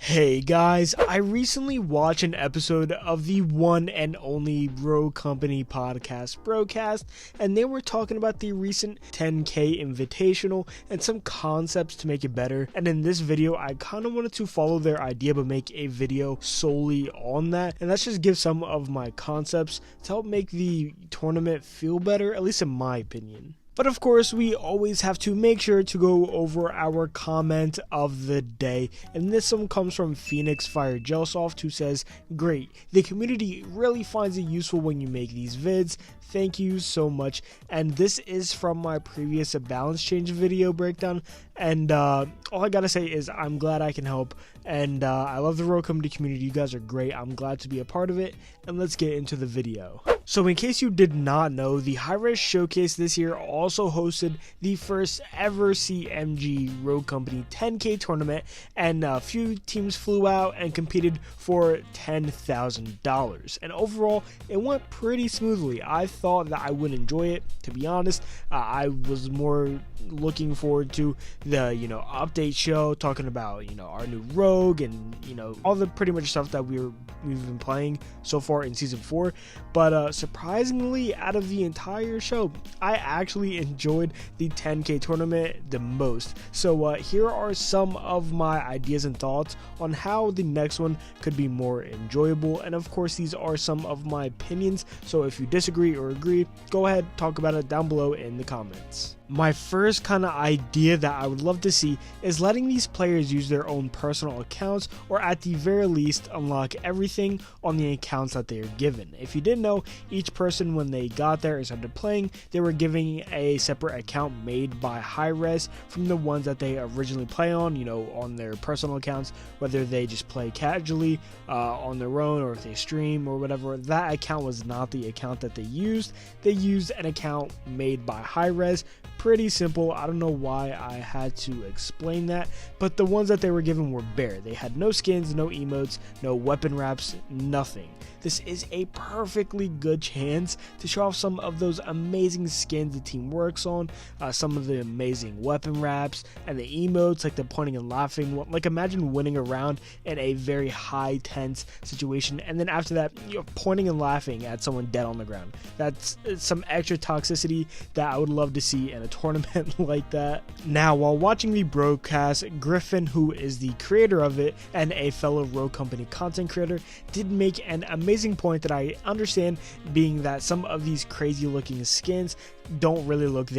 Hey guys, I recently watched an episode of the one and only Rogue Company podcast, Broadcast, and they were talking about the recent 10K Invitational and some concepts to make it better. And in this video, I kind of wanted to follow their idea but make a video solely on that. And let's just give some of my concepts to help make the tournament feel better, at least in my opinion. But of course, we always have to make sure to go over our comment of the day. And this one comes from Phoenix Fire Gelsoft, who says, "Great, the community really finds it useful when you make these vids. Thank you so much." And this is from my previous balance change video breakdown. And all I gotta say is I'm glad I can help. And I love the Rogue Company community. You guys are great. I'm glad to be a part of it. And let's get into the video. So in case you did not know, the High-Res Showcase this year also hosted the first ever CMG Rogue Company 10K tournament, and a few teams flew out and competed for $10,000. And overall, it went pretty smoothly. I thought that I would enjoy it, to be honest. I was more looking forward to the update show, talking about our new Rogue and all the pretty much stuff that we've been playing so far in season 4. But surprisingly, out of the entire show, I actually enjoyed the 10K tournament the most. So here are some of my ideas and thoughts on how the next one could be more enjoyable. And of course, these are some of my opinions, so if you disagree or agree, go ahead, talk about it down below in the comments. My first kind of idea that I would love to see is letting these players use their own personal accounts, or at the very least unlock everything on the accounts that they are given. If you didn't know, each person when they got there and started playing, they were giving a separate account made by High-Res from the ones that they originally play on, on their personal accounts, whether they just play casually on their own or if they stream or whatever. That account was not the account that they used. They used an account made by High-Res. Pretty simple. I don't know why I had to explain that, but the ones that they were given were bare. They had no skins, no emotes, no weapon wraps, nothing. This is a perfectly good chance to show off some of those amazing skins the team works on, some of the amazing weapon wraps, and the emotes, like the pointing and laughing. Like, imagine winning a round in a very high tense situation, and then after that, you're pointing and laughing at someone dead on the ground. That's some extra toxicity that I would love to see in a tournament like that. Now, while watching the broadcast, Griffin, who is the creator of it and a fellow Rogue Company content creator, did make an amazing point that I understand, being that some of these crazy looking skins don't really look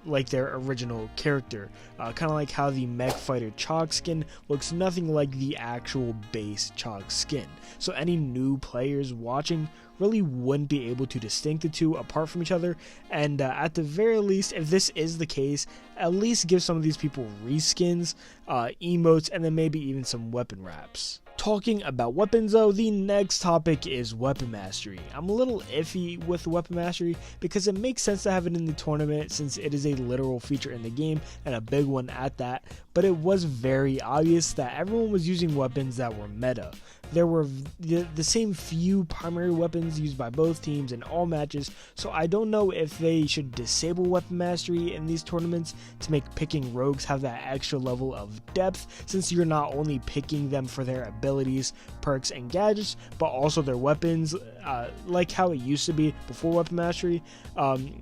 like their original character. Kind of like how the Mech Fighter Chalk skin looks nothing like the actual base Chalk skin. So any new players watching really wouldn't be able to distinct the two apart from each other. And at the very least, if this is the case, at least give some of these people reskins, emotes, and then maybe even some weapon wraps. Talking about weapons though, the next topic is weapon mastery. I'm a little iffy with weapon mastery because it makes sense to have it in the tournament since it is a literal feature in the game and a big one at that, but it was very obvious that everyone was using weapons that were meta. There were the same few primary weapons used by both teams in all matches, so I don't know if they should disable weapon mastery in these tournaments to make picking rogues have that extra level of depth, since you're not only picking them for their abilities, perks, and gadgets, but also their weapons, like how it used to be before weapon mastery,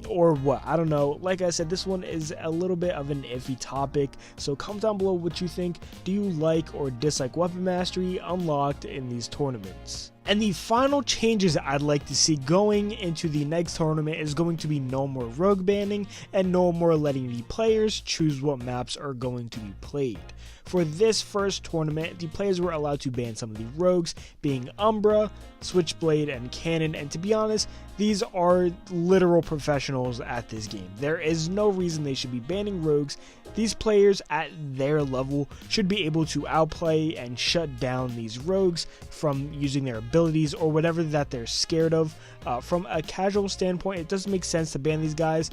or what, I don't know. Like I said, this one is a little bit of an iffy topic, so comment down below what you think. Do you like or dislike weapon mastery unlocked in these tournaments? And the final changes I'd like to see going into the next tournament is going to be no more rogue banning and no more letting the players choose what maps are going to be played. For this first tournament, the players were allowed to ban some of the rogues, being Umbra, Switchblade, and Cannon, and to be honest, these are literal professionals at this game. There is no reason they should be banning rogues. These players at their level should be able to outplay and shut down these rogues from using their abilities or whatever that they're scared of. From a casual standpoint, it doesn't make sense to ban these guys.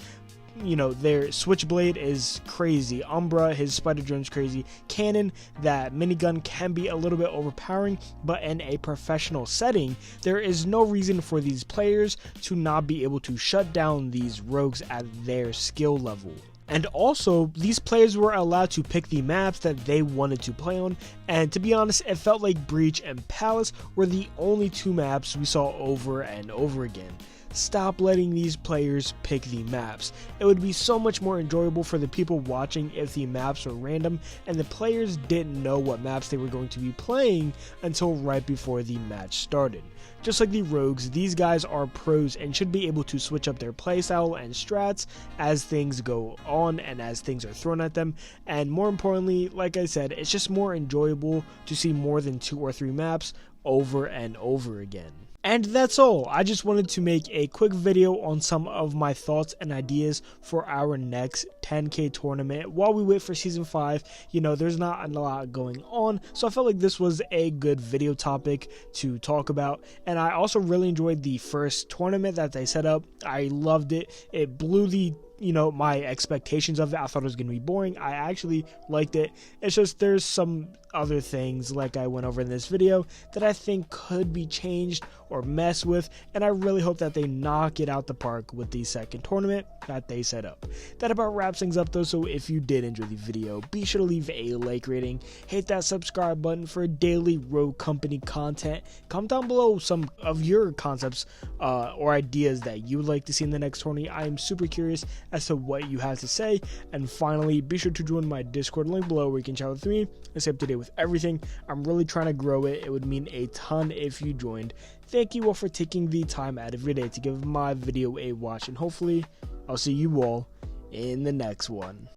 Their Switchblade is crazy. Umbra, his spider drone's crazy. Cannon, that minigun can be a little bit overpowering, but in a professional setting, there is no reason for these players to not be able to shut down these rogues at their skill level. And also, these players were allowed to pick the maps that they wanted to play on, and to be honest, it felt like Breach and Palace were the only two maps we saw over and over again. Stop letting these players pick the maps. It would be so much more enjoyable for the people watching if the maps were random and the players didn't know what maps they were going to be playing until right before the match started. Just like the Rogues, these guys are pros and should be able to switch up their playstyle and strats as things go on and as things are thrown at them, and more importantly, like I said, it's just more enjoyable to see more than 2 or 3 maps over and over again. And that's all. I just wanted to make a quick video on some of my thoughts and ideas for our next 10K tournament while we wait for Season 5. You know, there's not a lot going on, so I felt like this was a good video topic to talk about. And I also really enjoyed the first tournament that they set up. I loved it. It blew my expectations of it. I thought it was going to be boring. I actually liked it. It's just there's some other things, like I went over in this video, that I think could be changed or messed with, and I really hope that they knock it out the park with the second tournament that they set up. That about wraps things up though, so if you did enjoy the video, be sure to leave a like rating, hit that subscribe button for daily Rogue Company content. Comment down below some of your concepts or ideas that you would like to see in the next tourney. I am super curious as to what you have to say. And finally, be sure to join my Discord link below where you can chat with me and stay up to date with everything. I'm really trying to grow it. It would mean a ton if you joined. Thank you all for taking the time out of your day to give my video a watch, and hopefully I'll see you all in the next one.